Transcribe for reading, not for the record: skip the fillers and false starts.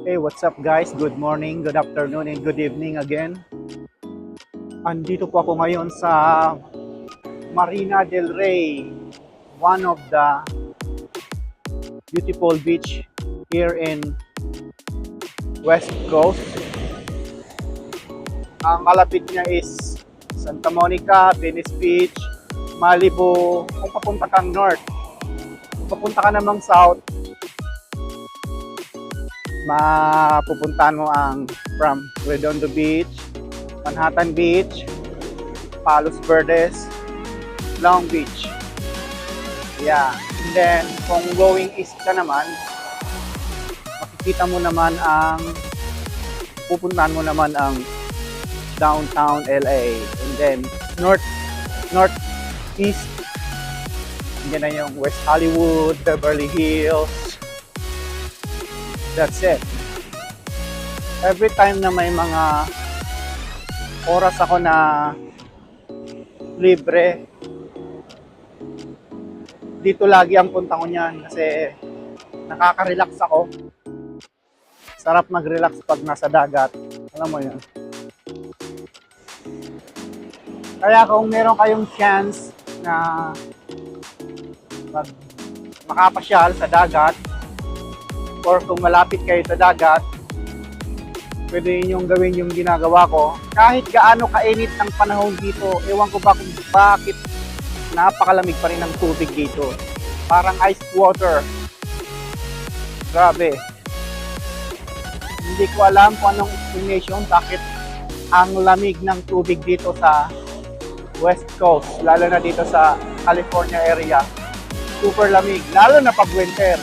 Hey, what's up guys? Good morning, good afternoon, and good evening again. Andito po ako ngayon sa Marina del Rey, one of the beautiful beach here in West Coast. Ang malapit niya is Santa Monica, Venice Beach, Malibu. Kung papunta kang north, kung papunta ka namang south, mapupuntahan mo ang from Redondo Beach, Manhattan Beach, Palos Verdes, Long Beach. Yeah. And then, kung going east ka naman, makikita mo naman pupuntahan mo naman ang downtown LA. And then, northeast, yan na yung West Hollywood, Beverly Hills. That's it. Every time na may mga oras ako na libre, dito lagi ang punta ko niyan kasi nakaka-relax ako. Sarap mag-relax pag nasa dagat. Alam mo yun. Kaya kung meron kayong chance na makapasyal sa dagat, or kung malapit kayo sa dagat, pwede ninyong gawin yung ginagawa ko. Kahit gaano kainit ang panahon dito, ewan ko ba kung bakit napakalamig pa rin ang tubig dito. Parang ice water. Grabe. Hindi ko alam kung anong explanation bakit ang lamig ng tubig dito sa West Coast, lalo na dito sa California area. Super lamig, lalo na pag winter.